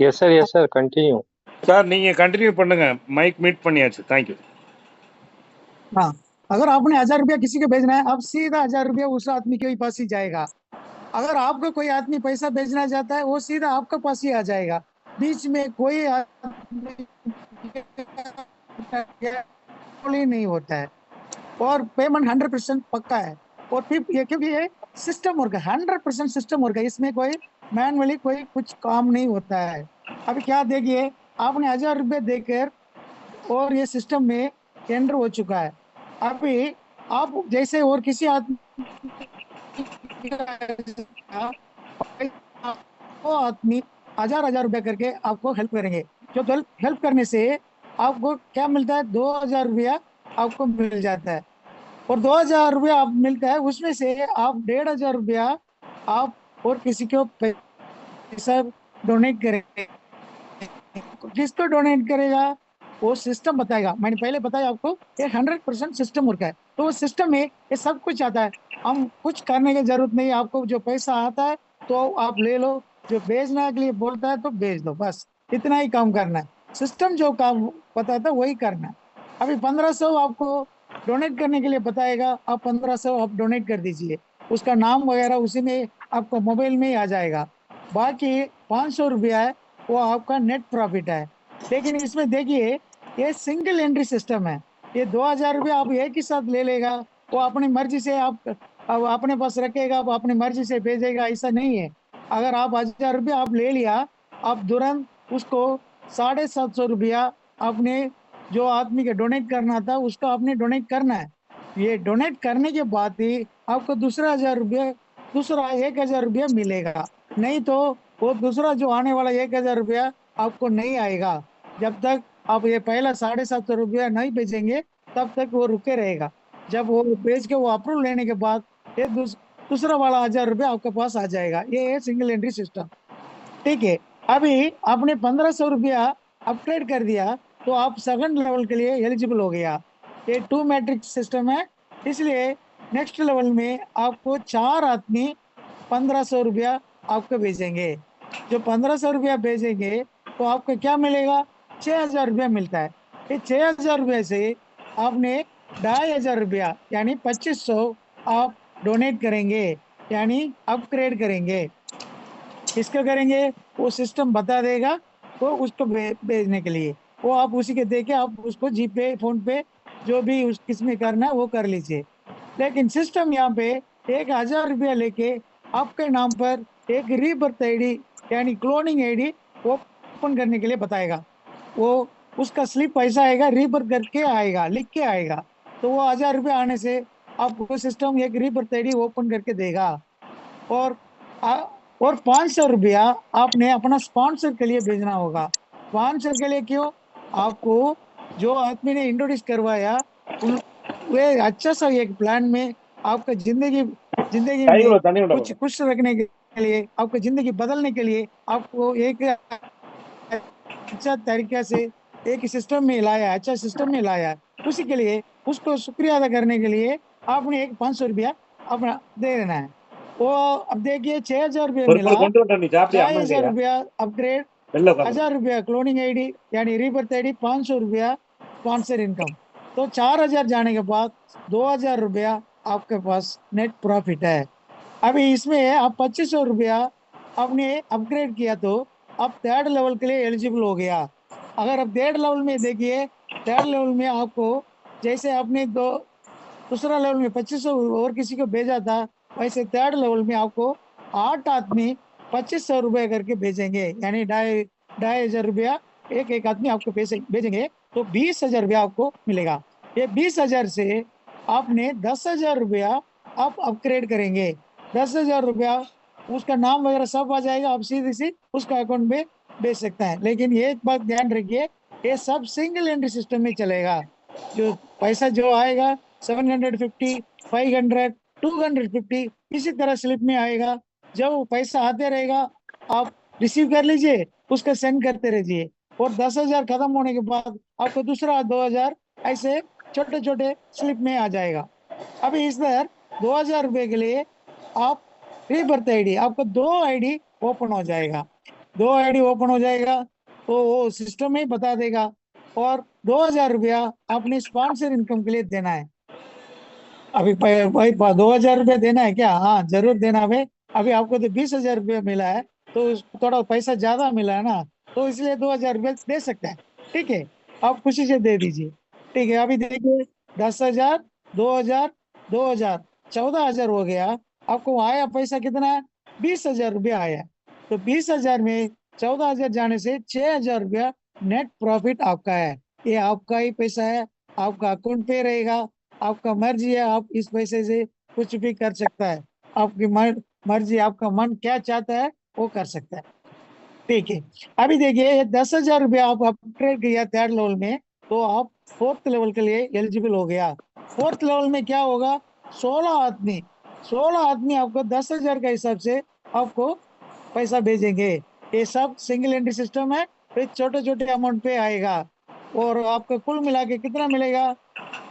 Yes sir continue sir நீங்க continue பண்ணுங்க, mic meet பண்ணியாச்சு, தேங்க்யூ। हाँ, अगर आपने 1000 रुपया किसी को भेजना है, अब सीधा 1000 रुपया उस आदमी के पास ही जाएगा। अगर आपको कोई आदमी पैसा भेजना चाहता है, वो सीधा आपके पास ही आ जाएगा। बीच में कोई आदमी नहीं होता है और पेमेंट 100% पक्का है। और फिर ये क्योंकि ये सिस्टम वर्क है, 100% सिस्टम वर्क है, इसमें कोई मैनुअली कोई कुछ काम नहीं होता है। अभी क्या देखिए, आपने 1000 रुपये देकर और ये सिस्टम में एंटर हो चुका है। अभी आप जैसे और किसी आदमी वो आदमी 1000 करके आपको हेल्प करेंगे। जो हेल्प करने से आपको क्या मिलता है, 2000 रुपया आपको मिल जाता है। और 2000 रुपया आप मिलता है, उसमें से आप 1500 रुपया आप और किसी को पैसा डोनेट करेंगे। किसको डोनेट करेगा वो सिस्टम बताएगा। मैंने पहले बताया आपको, ये 100% सिस्टम वर्क है। तो वो सिस्टम में ये सब कुछ आता है, हम कुछ करने की जरूरत नहीं है। आपको जो पैसा आता है तो आप ले लो, जो भेजना के लिए बोलता है तो भेज दो, बस इतना ही काम करना है। सिस्टम जो काम बताता है वही करना है। अभी 1500 आपको डोनेट करने के लिए बताएगा, आप 1500 आप डोनेट कर दीजिए, उसका नाम वगैरह उसी में आपको मोबाइल में ही आ जाएगा। बाकी 500 रुपया है, वो आपका नेट प्रॉफिट है। लेकिन इसमें देखिए, ये सिंगल एंट्री सिस्टम है। ये 2000 रुपया आप एक ही साथ ले लेगा, वो अपनी मर्जी से आप अब अपने पास रखेगा, आप अपनी मर्जी से भेजेगा, ऐसा नहीं है। अगर आप 1000 रुपया आप ले लिया, आप तुरंत उसको 750 रुपया आपने जो आदमी के डोनेट करना था उसको आपने डोनेट करना है। ये डोनेट करने के बाद ही आपको दूसरा 1000 रुपया, दूसरा 1000 रुपया मिलेगा। नहीं तो वो दूसरा जो आने वाला 1000 रुपया आपको नहीं आएगा। जब तक आप ये पहला 750 रुपया नहीं भेजेंगे तब तक वो रुके रहेगा। जब वो भेज के वो अप्रूव लेने के बाद ये दूसरा वाला 1000 रुपया आपके पास आ जाएगा। ये है सिंगल एंट्री सिस्टम। ठीक है, अभी आपने 1500 रुपया अपग्रेड कर दिया तो आप सेकंड लेवल के लिए एलिजिबल हो गया। ये 2 मैट्रिक्स सिस्टम है, इसलिए नेक्स्ट लेवल में आपको 4 आदमी 1500 रुपया आपको भेजेंगे। जो 1500 रुपया भेजेंगे तो आपको क्या मिलेगा, 6000 रुपया मिलता है। ये 6000 रुपये से आपने 2500 रुपया यानी 2500 आप डोनेट करेंगे, यानी अपग्रेड करेंगे। किसका करेंगे वो सिस्टम बता देगा, वो उसको भेजने के लिए वो आप उसी के दे के आप उसको जीपे फोन पे जो भी उस किसमें करना है वो कर लीजिए। लेकिन सिस्टम यहाँ पे 1000 रुपया लेके आपके नाम पर एक रीबर्थ आईडी यानी क्लोनिंग आईडी ओपन करने के लिए बताएगा। वो उसका स्लिप ऐसा आएगा, रीबर्थ करके आएगा, लिख के आएगा। तो वो 1000 रुपया आने से आपको सिस्टम एक रीबर्थ आईडी ओपन करके देगा। और और 500 रुपया आपने अपना स्पॉन्सर के लिए भेजना होगा। स्पॉन्सर के लिए क्यों, आपको जो आदमी ने इंट्रोड्यूस करवाया वे अच्छा सा एक प्लान में आपका जिंदगी में कुछ खुश रखने के लिए, आपकी जिंदगी बदलने के लिए आपको एक अच्छा तरीका से एक सिस्टम में लाया, अच्छा सिस्टम में लाया। उसी के लिए उसको शुक्रिया अदा करने के लिए आपने एक 500 रुपया अपना दे देना है। वो अब देखिए 6000 रुपया मिला, 4000 रुपया अपग्रेड, 1000 रुपया क्लोनिंग आईडी यानी रीबर्थ आईडी, 500 रुपया स्पॉन्सर इनकम। तो 4000 जाने के बाद 2000 रुपया आपके पास नेट प्रॉफिट है। अभी इसमें आप 2500 रुपया आपने अपग्रेड किया तो आप 3rd लेवल के लिए एलिजिबल हो गया। अगर आप 3rd लेवल में देखिए, 3rd लेवल में आपको जैसे आपने दूसरा लेवल में 2500 और किसी को भेजा था, वैसे 3rd लेवल में आपको 8 आदमी 2500 रुपये करके भेजेंगे, यानी 2500 रुपया एक एक आदमी आपको पैसे भेजेंगे, तो 20,000 रुपया आपको मिलेगा। ये 20,000 से आपने 10,000 रुपया आप अपग्रेड करेंगे। 10,000 रुपया उसका नाम वगैरह सब आ जाएगा, आप सीधे सी उसका अकाउंट में भेज सकते हैं। लेकिन ये एक बात ध्यान रखिए, ये सब सिंगल एंट्री सिस्टम में चलेगा। जो पैसा जो आएगा 750, 500, 250 इसी तरह स्लिप में आएगा। जब वो पैसा आते रहेगा आप रिसीव कर लीजिए, उसका सेंड करते रहिए, और 10,000 खत्म होने के बाद आपको दूसरा 2,000 ऐसे छोटे छोटे स्लिप में आ जाएगा। अभी इस बार 2,000 रुपये के लिए आप रीबर्थ आईडी, आपको 2 आईडी ओपन हो जाएगा। दो आईडी ओपन हो जाएगा, तो वो सिस्टम में ही बता देगा। और 2,000 रुपया आपने स्पॉन्सर इनकम के लिए देना है। अभी भाई 2,000 रुपया देना है क्या? हाँ जरूर देना भाई। अभी आपको तो 20,000 रुपया मिला है, तो थोड़ा पैसा ज्यादा मिला है ना, तो इसलिए 2,000 रुपया दे सकता है। ठीक है, आप खुशी से दे दीजिए। ठीक है, अभी देखिए 10,000, 2,000, 2,000, 14,000 हो गया। आपको आया पैसा कितना है? 20,000 रुपया आया। तो 20,000 में 14,000 जाने से 6,000 रुपया नेट प्रॉफिट आपका है। ये आपका ही पैसा है, आपका अकाउंट पे रहेगा। आपका मर्जी है, आप इस पैसे से कुछ भी कर सकता है। आपकी मर्जी, आपका मन क्या चाहता है वो कर सकता है। ठीक है, अभी देखिए ये 10,000 रुपया आप अपग्रेड किया थर्ड लेवल में, तो आप फोर्थ लेवल के लिए एलिजिबल हो गया। फोर्थ लेवल में क्या होगा? 16 आदमी, 16 आदमी आपको 10,000 का हिसाब से आपको पैसा भेजेंगे। ये सब सिंगल एंट्री सिस्टम है, फिर छोटे छोटे अमाउंट पे आएगा। और आपको कुल मिला के कितना मिलेगा?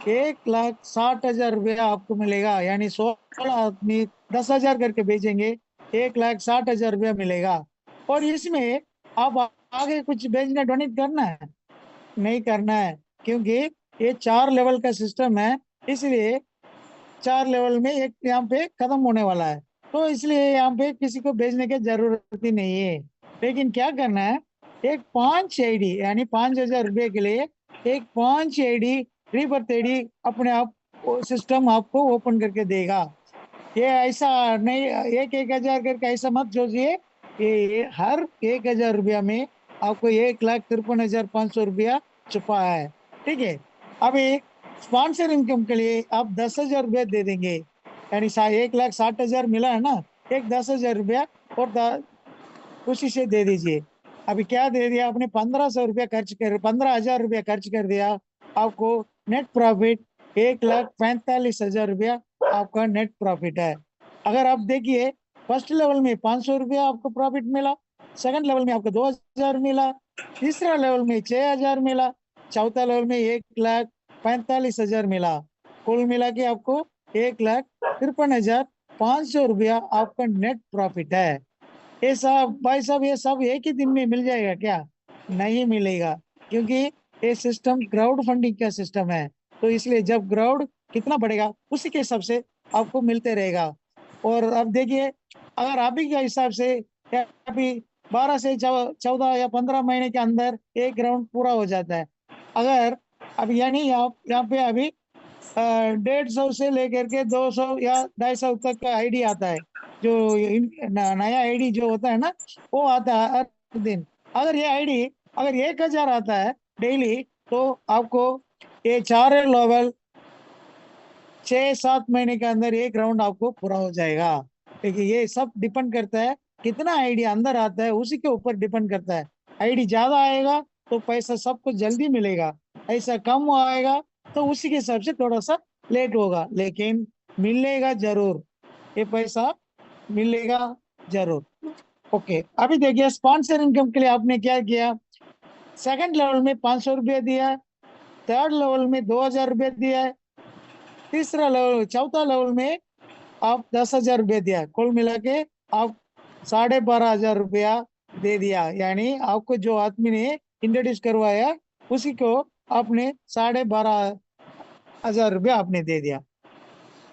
1,60,000 रुपया आपको मिलेगा। यानी 16 आदमी 10,000 करके भेजेंगे, 1,60,000 रुपया मिलेगा। और इसमें आप आगे कुछ भेजना, डोनेट करना है? नहीं करना है, क्योंकि ये 4 लेवल का सिस्टम है। इसलिए 4 लेवल में एक यहाँ पे खत्म होने वाला है, तो इसलिए यहाँ पे किसी को भेजने की जरूरत ही नहीं है। लेकिन क्या करना है? एक 5 आईडी, यानी 5,000 रुपये के लिए एक 5 आईडी, रीबर्थ आईडी अपने आप सिस्टम आपको ओपन करके देगा। ये ऐसा नहीं, एक एक हजार करके ऐसा मत सोचिए। ये हर 1,000 रुपया में आपको 1,53,500 रुपया छुपा है। ठीक है, अभी स्पॉन्सर इनकम के लिए आप 10,000 रुपया दे देंगे। यानी 1,60,000 मिला है ना, एक 10,000 रुपया और खुशी से दे दीजिए। अभी क्या दे दिया आपने? 1,500 रुपया खर्च कर, 15,000 रुपया खर्च कर दिया। आपको नेट प्रॉफिट 1,45,000 रुपया आपका नेट प्रॉफिट है। अगर आप देखिए, फर्स्ट लेवल में 500 रुपया आपको प्रॉफिट मिला, सेकंड लेवल में आपको 2,000 मिला, तीसरा लेवल में 6,000 मिला, चौथा लेवल में 1,45,000 मिला। कुल मिला के आपको 1,53,500 रुपया आपका नेट प्रॉफिट है। ये सब भाई साहब, ये सब एक ही दिन में मिल जाएगा क्या? नहीं मिलेगा, क्योंकि ये सिस्टम क्राउड फंडिंग का सिस्टम है। तो इसलिए जब क्राउड कितना बढ़ेगा उसी के हिसाब से आपको मिलते रहेगा। और अब देखिए, अगर अभी के हिसाब से या अभी 12 से 14 या 15 महीने के अंदर एक राउंड पूरा हो जाता है। अगर अब यानी आप यहाँ पे अभी 150 से लेकर के 200 या 250 तक का आईडी आता है। जो नया आईडी जो होता है ना, वो आता है हर दिन। अगर ये आईडी अगर 1,000 आता है डेली, तो आपको ये 4 लेवल 6-7 महीने के अंदर एक राउंड आपको पूरा हो जाएगा। देखिए, ये सब डिपेंड करता है कितना आईडी अंदर आता है, उसी के ऊपर डिपेंड करता है। आईडी ज्यादा आएगा तो पैसा सबको जल्दी मिलेगा, ऐसा कम आएगा तो उसी के हिसाब से थोड़ा सा लेट होगा, लेकिन मिलेगा जरूर। ये पैसा मिलेगा जरूर। ओके, अभी देखिए स्पॉन्सर इनकम के लिए आपने क्या किया? सेकंड लेवल में 500 रुपया दिया है, थर्ड लेवल में 2,000 रुपया दिया है, तीसरा लेवल चौथा लेवल में आप 10,000 रुपया दिया। कुल मिला के आप 12,500 रुपया दे दिया। यानी आपको जो आदमी ने इंट्रोड्यूस करवाया उसी को आपने 12,500 रुपया आपने दे दिया।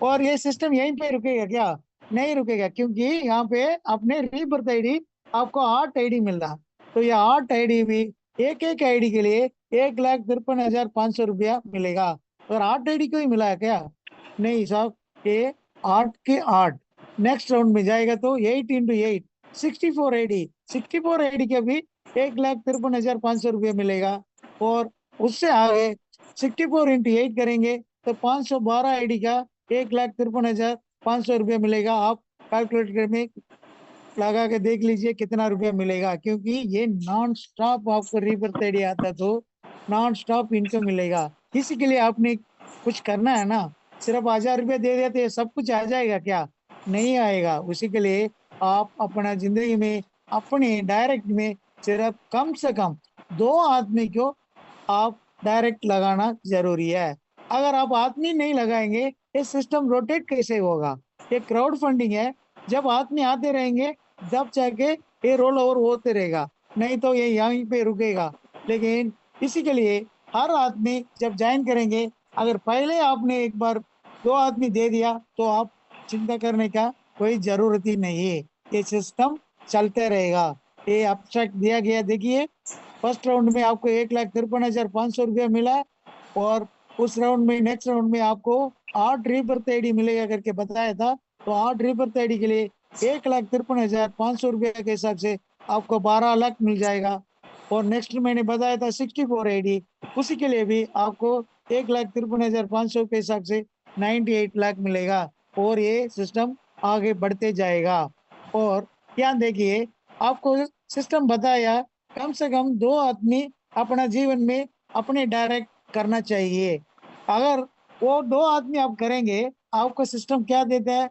और ये सिस्टम यहीं पे रुकेगा क्या? नहीं रुकेगा, क्योंकि यहाँ पे आपने रीबर्थ आईडी, आपको 8 आईडी मिल रहा। तो ये 8 आईडी भी, एक एक आईडी के लिए 1,53,500 रुपया मिलेगा। और 8 आईडी को ही मिला है क्या? नहीं साहब, ये 8 के 8 नेक्स्ट राउंड में जाएगा तो 8 × 8 64 आईडी, 64 आईडी के भी 1,53,500 रुपया मिलेगा। और उससे आगे 64 × 8 करेंगे तो 512 आईडी का 1,53,500 रुपया मिलेगा। आप कैलकुलेटर में लगा के देख लीजिए कितना रुपया मिलेगा, क्योंकि ये नॉन स्टॉप आपको रीबर्थ आईडी आता तो नॉन स्टॉप इनकम मिलेगा। इसी के लिए आपने कुछ करना है ना। सिर्फ 1,000 रुपया दे देते ये सब कुछ आ जाएगा क्या? नहीं आएगा। उसी के लिए आप अपना जिंदगी में अपने डायरेक्ट में सिर्फ कम से कम 2 आदमी को आप डायरेक्ट लगाना जरूरी है। अगर आप आदमी नहीं लगाएंगे, ये सिस्टम रोटेट कैसे होगा? ये क्राउड फंडिंग है, जब आदमी आते रहेंगे तब जाके ये रोल ओवर होते रहेगा, नहीं तो ये यहीं पे रुकेगा। लेकिन इसी के लिए हर आदमी जब ज्वाइन करेंगे, अगर पहले आपने एक बार 2 आदमी दे दिया तो आप चिंता करने का कोई जरूरत ही नहीं है। ये सिस्टम चलते रहेगा। ये अब्स्ट्रैक्ट दिया गया, देखिए फर्स्ट राउंड में आपको 1,53,500 रुपया मिला है, और उस राउंड में नेक्स्ट राउंड में आपको 8 रीबर्थ आईडी मिलेगा करके बताया था। तो 8 रीबर्थ आईडी के लिए 1,53,500 रुपया के हिसाब से आपको 12 लाख मिल जाएगा। और नेक्स्ट मैंने बताया था 64 आईडी, उसी के लिए भी आपको 1,53,500 के हिसाब से 98 लाख मिलेगा। और ये सिस्टम आगे बढ़ते जाएगा। और यहाँ देखिए, आपको सिस्टम बताया कम से कम 2 आदमी अपना जीवन में अपने डायरेक्ट करना चाहिए। अगर वो 2 आदमी आप करेंगे, आपको सिस्टम क्या देता है,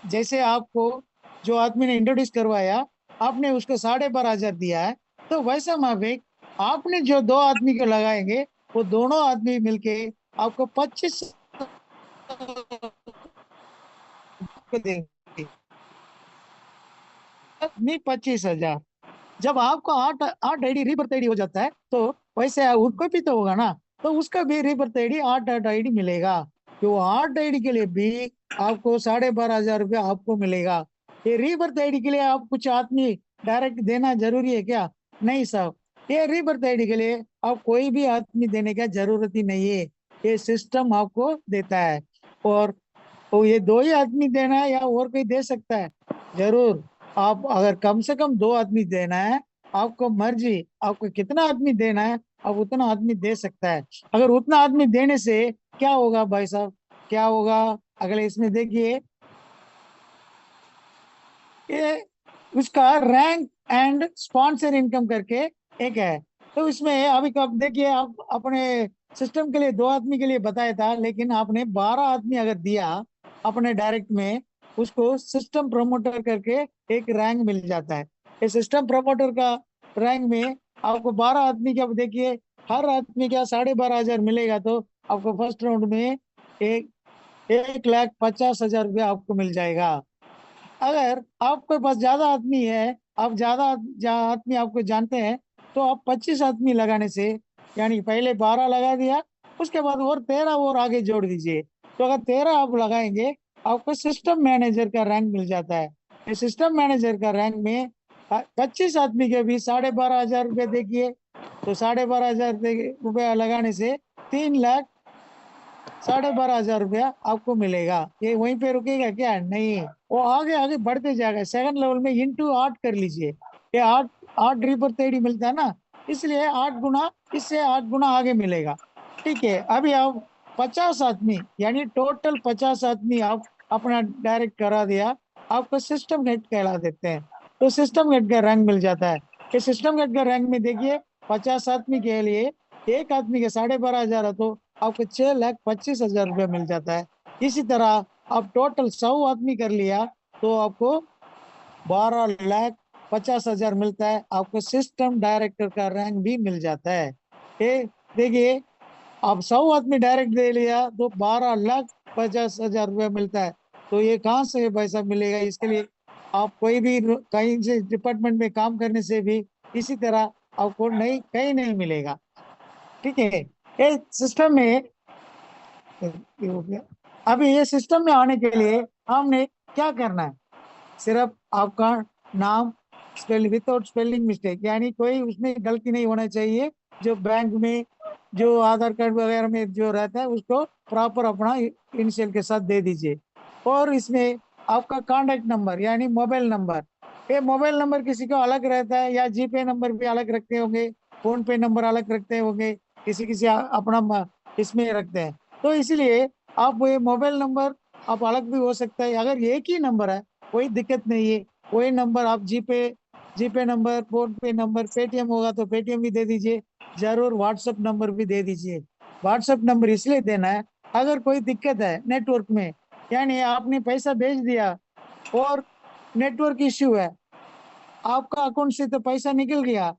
जैसे आपको जो आदमी ने इंट्रोड्यूस करवाया, आपने उसको 12,500 दिया है, तो वैसा माफिक आपने जो 2 आदमी को लगाएंगे, वो दोनों आदमी मिलके आपको 25 देंगे, नहीं 25,000। जब आपको 8 8 आईडी रीबर्थ आईडी हो जाता है, तो वैसे उसको भी तो होगा ना, तो उसका भी रीबर्थ आईडी 8 8 आईडी मिलेगा। तो 8 आईडी के लिए भी आपको 12,500 रुपया आपको मिलेगा। ये रीबर्थ आईडी के लिए आप कुछ आदमी डायरेक्ट देना जरूरी है क्या? नहीं साहब, ये रीबर्थ आईडी के लिए आप कोई भी आदमी देने का जरूरत ही नहीं है, ये सिस्टम आपको देता है। और तो ये 2 ही आदमी देना है या और कोई दे सकता है? जरूर। आप अगर कम से कम 2 आदमी देना है, आपको मर्जी, आपको कितना आदमी देना है आप उतना आदमी दे सकता है। अगर उतना आदमी देने से क्या होगा भाई साहब, क्या होगा? अगले इसमें देखिए, ये उसका रैंक एंड स्पॉन्सर इनकम करके एक है। तो इसमें अभी कब देखिए, आप अपने सिस्टम के लिए 2 आदमी के लिए बताया था, लेकिन आपने 12 आदमी अगर दिया अपने डायरेक्ट में, उसको सिस्टम प्रमोटर करके एक रैंक मिल जाता है। ये सिस्टम प्रमोटर का रैंक में आपको 12 आदमी का देखिए, हर आदमी का 12,500 मिलेगा, तो आपको फर्स्ट राउंड में एक 1,50,000 रुपया आपको मिल जाएगा। अगर आपके पास ज्यादा आदमी है, आप ज्यादा आदमी आपको जानते हैं, तो आप 25 आदमी लगाने से, यानी पहले 12 लगा दिया, उसके बाद और 13 और आगे जोड़ दीजिए, तो अगर 13 आप लगाएंगे, आपको सिस्टम मैनेजर का रैंक मिल जाता है। ये सिस्टम मैनेजर का रैंक में 25 आदमी के भी 12,500 रुपये देखिए, तो 12,500 रुपया लगाने से 3,00,000 12,500 रुपया आपको मिलेगा। ये वहीं पे रुकेगा क्या? नहीं, वो आगे आगे बढ़ते जाएगा। सेकंड लेवल में इंटू 8 कर लीजिए, ये 8 8 रीपर तेड़ी मिलता है ना, इसलिए 8 गुना, इससे 8 गुना आगे मिलेगा। ठीक है, अभी आप 50 आदमी, यानी टोटल 50 आदमी आप अपना डायरेक्ट करा दिया, आपको सिस्टम हेड कहला देते हैं। तो सिस्टम हेड का रैंक मिल जाता है। ये सिस्टम हेड का रैंक में देखिए, 50 आदमी के लिए एक आदमी के 12,500 है, तो आपको 6,25,000 रुपया मिल जाता है। इसी तरह आप टोटल 100 आदमी कर लिया, तो आपको 12,50,000 मिलता है। आपको सिस्टम डायरेक्टर का रैंक भी मिल जाता है। ये देखिए, आप 100 आदमी डायरेक्ट दे लिया तो 12,50,000 रुपया मिलता है। तो ये कहाँ से पैसा मिलेगा? इसके लिए आप कोई भी कहीं से डिपार्टमेंट में काम करने से भी इसी तरह आपको नहीं, कहीं नहीं मिलेगा। ठीक है, ये सिस्टम में, ये हो गया। अभी ये सिस्टम में आने के लिए हमने क्या करना है? सिर्फ आपका नाम स्पेल विदाउट स्पेलिंग मिस्टेक, यानी कोई उसमें गलती नहीं होना चाहिए। जो बैंक में जो आधार कार्ड वगैरह में जो रहता है, उसको प्रॉपर अपना इनिशियल के साथ दे दीजिए। और इसमें आपका कॉन्टैक्ट नंबर यानी मोबाइल नंबर, ये मोबाइल नंबर किसी को अलग रहता है, या जीपे नंबर भी अलग रखते होंगे, फोन पे नंबर अलग रखते होंगे, किसी किसी अपना इसमें रखते हैं। तो इसीलिए आप ये मोबाइल नंबर आप अलग भी हो सकता है। अगर एक ही नंबर है, कोई दिक्कत नहीं है, वही नंबर आप जीपे जीपे नंबर, फोन पे नंबर, पेटीएम होगा तो पेटीएम भी दे दीजिए, जरूर व्हाट्सएप नंबर भी दे दीजिए। व्हाट्सएप नंबर इसलिए देना है, अगर कोई दिक्कत है नेटवर्क में, यानी आपने पैसा भेज दिया और नेटवर्क इश्यू है, आपका अकाउंट से तो पैसा निकल गया,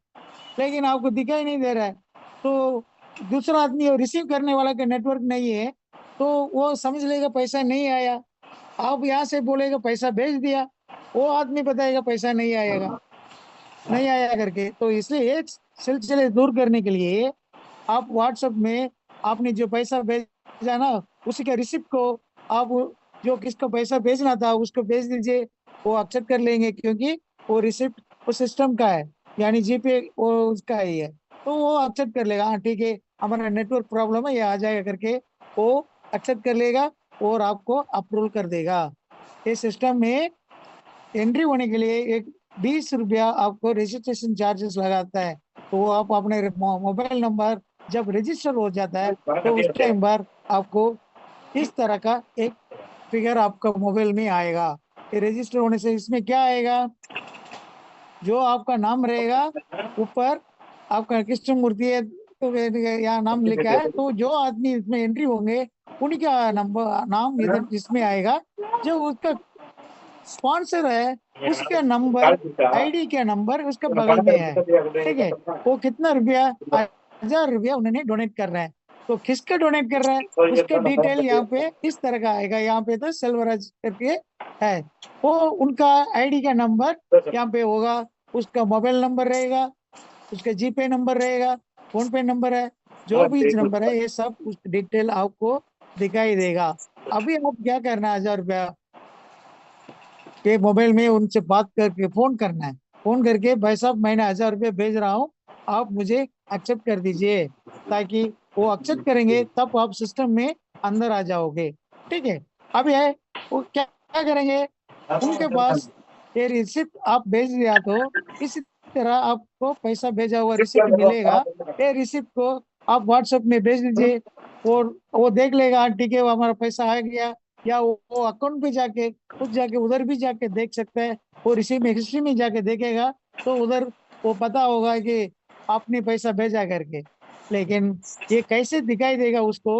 लेकिन आपको दिखाई नहीं दे रहा है, तो दूसरा आदमी रिसीव करने वाला का नेटवर्क नहीं है, तो वो समझ लेगा पैसा नहीं आया। आप यहाँ से बोलेगा पैसा भेज दिया, वो आदमी बताएगा पैसा नहीं आएगा। नहीं आया करके, तो इसलिए एक सिलसिले दूर करने के लिए आप व्हाट्सएप में आपने जो पैसा भेजा ना, उसी के रिसिप्ट को आप जो किसको पैसा भेजना था उसको भेज दीजिए। वो एक्सेप्ट कर लेंगे, क्योंकि वो रिसिप्ट उस सिस्टम का है, यानी जीपे वो उसका ही है। तो वो एक्सेप्ट कर लेगा, हाँ ठीक है हमारा नेटवर्क प्रॉब्लम है, ये आ जाएगा करके वो एक्सेप्ट कर लेगा और आपको अप्रूवल कर देगा। ये सिस्टम में एंट्री होने के लिए एक 20 रुपया आपको रजिस्ट्रेशन चार्जेस लगाता है। तो वो आप अपने मोबाइल नंबर जब रजिस्टर हो जाता है तो उस टाइम पर आपको इस तरह का एक फिगर आपका मोबाइल में आएगा। ये रजिस्टर होने से इसमें क्या आएगा, जो आपका नाम रहेगा ऊपर, आपका कृष्ण मूर्ति है तो यहाँ नाम लिखा है, तो जो आदमी इसमें एंट्री होंगे उन्हीं का नंबर नाम इधर इसमें आएगा। जो उसका स्पॉन्सर है उसके नंबर, आईडी के नंबर उसके बगल में है। ठीक है, वो कितना रुपया, 1000 रुपया उन्होंने डोनेट कर रहे हैं। तो किसके डोनेट कर रहे हैं उसके डिटेल यहाँ पे इस तरह का आएगा। यहाँ पे तो सेल्वराज करके है, वो उनका आईडी का नंबर यहाँ पे होगा, उसका मोबाइल नंबर रहेगा, उसका जीपे नंबर रहेगा, फोन पे नंबर है, जो भी नंबर है ये सब उस डिटेल आपको दिखाई देगा। अभी आप क्या करना है, 1000 रुपया के मोबाइल में उनसे बात करके फोन करना है। फोन करके भाई साहब मैंने 1000 रुपये भेज रहा हूँ, आप मुझे एक्सेप्ट कर दीजिए, ताकि वो एक्सेप्ट करेंगे तब आप सिस्टम में अंदर आ जाओगे। ठीक है, अब ये वो क्या करेंगे, उनके पास ये रिसिप्ट आप भेज दिया तो इसी तरह आपको पैसा भेजा हुआ रिसिप्ट मिलेगा। ये रिसिप्ट को आप व्हाट्सएप में भेज दीजिए और वो देख लेगा, हाँ, ठीक है वो हमारा पैसा आ गया। या वो अकाउंट पे जाके खुद जाके उधर भी जाके देख सकता है, वो रिसीव में हिस्ट्री में जाके देखेगा तो उधर वो पता होगा कि आपने पैसा भेजा करके। लेकिन ये कैसे दिखाई देगा उसको,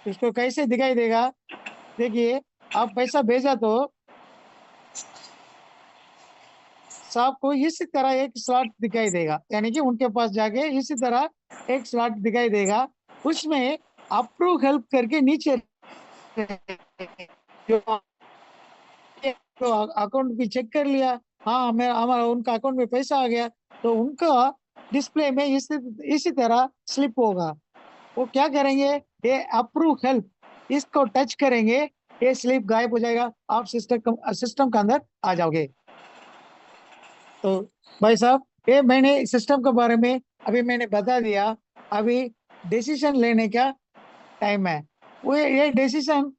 उसको कैसे दिखाई देगा, देखिए आप पैसा भेजा तो साहब को इसी तरह एक स्लॉट दिखाई देगा, यानी कि उनके पास जाके इसी तरह एक स्लॉट दिखाई देगा। उसमें अप्रूव हेल्प करके नीचे जो तो अकाउंट भी चेक कर लिया, हाँ मेरा हमारा उनका अकाउंट में पैसा आ गया, तो उनका डिस्प्ले में इसी तरह स्लिप होगा। वो क्या करेंगे, ये अप्रूव हेल्प इसको टच करेंगे, ये स्लिप गायब हो जाएगा, आप सिस्टम के अंदर आ जाओगे। तो भाई साहब ये मैंने सिस्टम के बारे में अभी मैंने बता दिया। अभी डिसीजन लेने का टाइम है। वो ये डिसीजन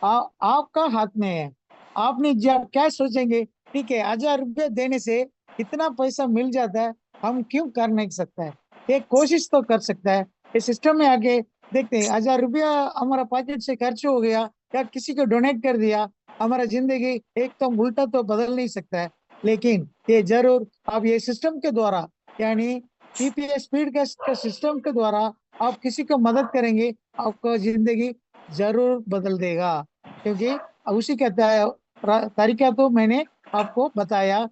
आपका हाथ में है। आपने जब क्या सोचेंगे, ठीक है 1000 रुपये देने से इतना पैसा मिल जाता है, हम क्यों कर नहीं सकता है, एक कोशिश तो कर सकता है। इस सिस्टम में आके देखते हैं, 1000 रुपया हमारा पॉकेट से खर्च हो गया या किसी को डोनेट कर दिया, हमारा जिंदगी एकदम उल्टा तो बदल नहीं सकता है। लेकिन ये जरूर आप ये सिस्टम के द्वारा, यानी पीपीएस स्पीड का सिस्टम के द्वारा आप किसी को मदद करेंगे, आपको जिंदगी जरूर बदल देगा। क्योंकि उसी का तरीका तो मैंने आपको बताया।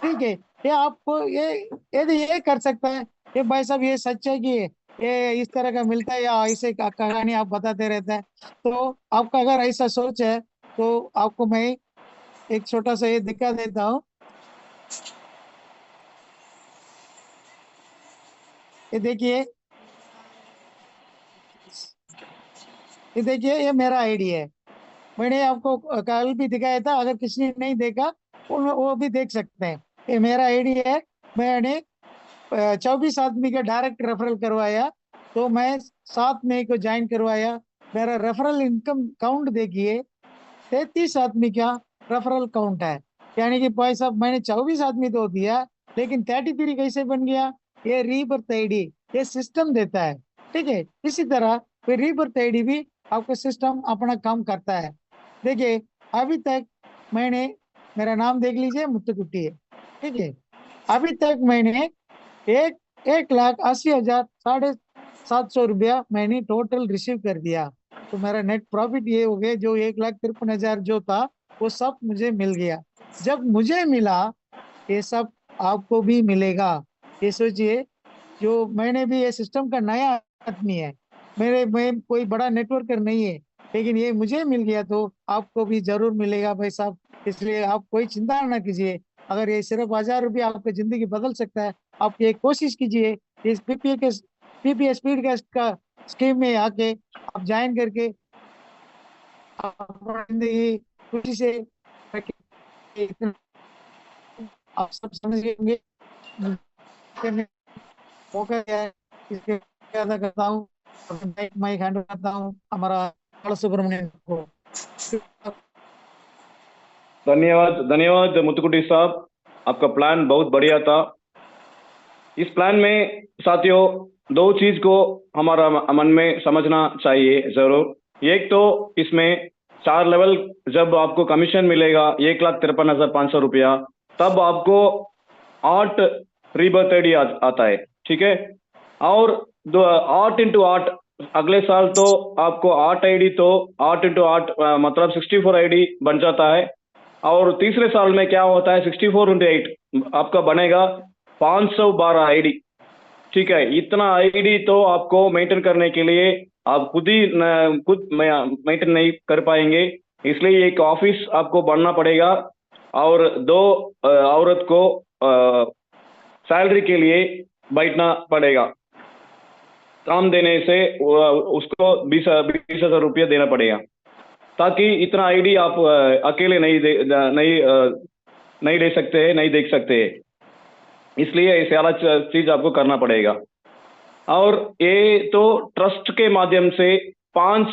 ठीक है, ये आपको ये यदि ये कर सकता है, ये भाई साहब ये सच है कि ये इस तरह का मिलता है या ऐसे कहानी आप बताते रहते हैं, तो आपका अगर ऐसा सोच है तो आपको मैं एक छोटा सा ये दिखा देता हूँ। ये देखिए, ये देखिए ये मेरा आईडी है, मैंने आपको कल भी दिखाया था, अगर किसी ने नहीं देखा वो भी देख सकते हैं। ये मेरा आईडी है, मैंने 24 आदमी का डायरेक्ट रेफरल करवाया, तो मैं 7 मई को ज्वाइन करवाया। मेरा रेफरल इनकम काउंट देखिए, 33 आदमी का रेफरल काउंट है। यानी कि भाई साहब मैंने 24 आदमी तो दिया, लेकिन 33 कैसे बन गया, ये रीबर्थ आईडी ये सिस्टम देता है। ठीक है, इसी तरह फिर रीबर्थ आईडी भी आपका सिस्टम अपना काम करता है। देखिए अभी तक मैंने, मेरा नाम देख लीजिए मुत्तुकुट्टी है। ठीक है, अभी तक मैंने एक 1,80,000 750 रुपया मैंने टोटल रिसीव कर दिया। तो मेरा नेट प्रॉफिट ये हो गया, जो 1,53,000 जो था वो सब मुझे मिल गया। जब मुझे मिला, ये सब आपको भी मिलेगा। ये सोचिए, जो मैंने भी ये सिस्टम का नया आदमी है, मैं कोई बड़ा नेटवर्कर नहीं है, लेकिन ये मुझे मिल गया तो आपको भी जरूर मिलेगा भाई साहब। इसलिए आप कोई चिंता ना कीजिए। अगर ये सिर्फ 1000 रुपया आपकी जिंदगी बदल सकता है, आप ये कोशिश कीजिए। इस पीपीए स्पीड कैस्ट का स्कीम में आके आप ज्वाइन करके आप अपनी जिंदगी खुशी से रखिए। आप सब समझ गए होंगे मुझे मौका दिया है, इसके लिए अदा करता हूँ। माइक हैंड करता हूँ हमारा बाला सुब्रमण्यम को। धन्यवाद धन्यवाद मुत्तुकुटी साहब, आपका प्लान बहुत बढ़िया था। इस प्लान में साथियों दो चीज को हमारा मन में समझना चाहिए जरूर। एक तो इसमें 4 लेवल, जब आपको कमीशन मिलेगा 1,53,500 रुपया, तब आपको 8 रीबर्थ आईडी आता है, ठीक है। और 8 × 8 अगले साल तो आपको 8 आईडी, तो 8 × 8 मतलब 64 आईडी बन जाता है। और तीसरे साल में क्या होता है, 64 × 8 आपका बनेगा 512 आईडी, ठीक है। इतना आईडी तो आपको मेंटेन करने के लिए आप खुद मेंटेन नहीं कर पाएंगे, इसलिए एक ऑफिस आपको बनना पड़ेगा। और 2 औरत को सैलरी के लिए बैठना पड़ेगा। काम देने से उसको 20,000 रुपया देना पड़ेगा, ताकि इतना आईडी आप अकेले नहीं ले सकते हैं, नहीं देख सकते हैं। इसलिए ये सारा चीज आपको करना पड़ेगा। और ये तो ट्रस्ट के माध्यम से 5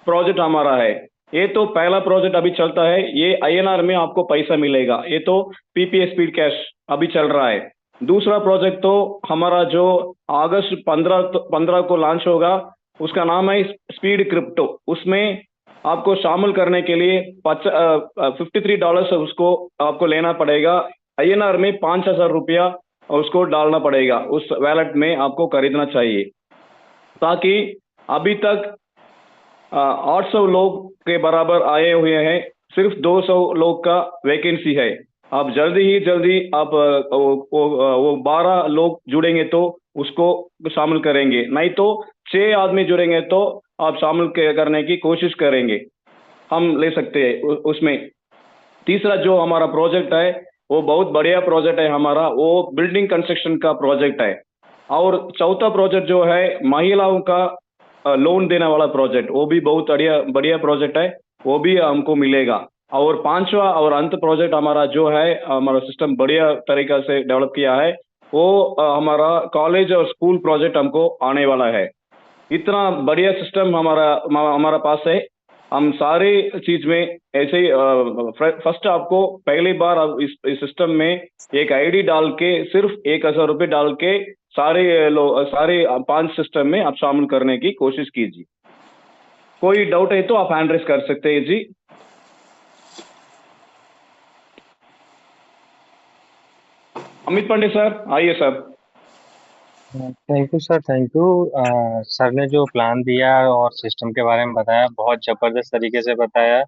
प्रोजेक्ट हमारा है। ये तो पहला प्रोजेक्ट अभी चलता है, ये आईएनआर में आपको पैसा मिलेगा। ये तो पीपीए स्पीड कैश अभी चल रहा है। दूसरा प्रोजेक्ट तो हमारा जो अगस्त 15 को लॉन्च होगा, उसका नाम है स्पीड क्रिप्टो। उसमें आपको शामिल करने के लिए $53 उसको आपको लेना पड़ेगा। आईएनआर में 5,000 रुपया उसको डालना पड़ेगा, उस वैलेट में आपको खरीदना चाहिए। ताकि अभी तक 800 लोग के बराबर आए हुए हैं, सिर्फ 200 लोग का वैकेंसी है। आप जल्दी आप वो 12 लोग जुड़ेंगे तो उसको शामिल करेंगे, नहीं तो 6 आदमी जुड़ेंगे तो आप शामिल करने की कोशिश करेंगे, हम ले सकते हैं उसमें। तीसरा जो हमारा प्रोजेक्ट है वो बहुत बढ़िया प्रोजेक्ट है हमारा, वो बिल्डिंग कंस्ट्रक्शन का प्रोजेक्ट है। और चौथा प्रोजेक्ट जो है महिलाओं का लोन देने वाला प्रोजेक्ट, वो भी बहुत बढ़िया प्रोजेक्ट है, वो भी हमको मिलेगा। और पांचवा और अंत प्रोजेक्ट हमारा जो है, हमारा सिस्टम बढ़िया तरीका से डेवलप किया है, वो हमारा कॉलेज और स्कूल प्रोजेक्ट हमको आने वाला है। इतना बढ़िया सिस्टम हमारा पास है। हम सारे चीज में ऐसे ही फर्स्ट आपको पहली बार आप इस सिस्टम में एक आईडी डाल के सिर्फ 1,000 रुपये डाल के सारे 5 सिस्टम में आप शामिल करने की कोशिश कीजिए। कोई डाउट है तो आप हैंड रेस कर सकते हैं जी। अमित पांडे सर, आइए sir. Thank you sir, thank you. Sir ने जो प्लान दिया और सिस्टम के बारे में बताया, बहुत ज़बरदस्त तरीके से बताया।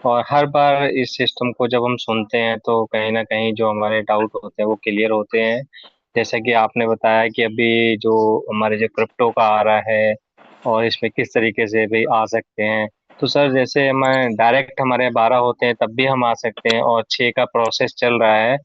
और हर बार इस सिस्टम को जब हम सुनते हैं तो कहीं ना कहीं जो हमारे डाउट होते हैं वो क्लियर होते हैं। जैसे कि आपने बताया कि अभी जो हमारे जो क्रिप्टो का आ रहा है और इसमें किस तरीके से भी आ सकते हैं। तो सर जैसे हमें डायरेक्ट हमारे 12 होते हैं तब भी हम आ सकते हैं, और 6 का प्रोसेस चल रहा है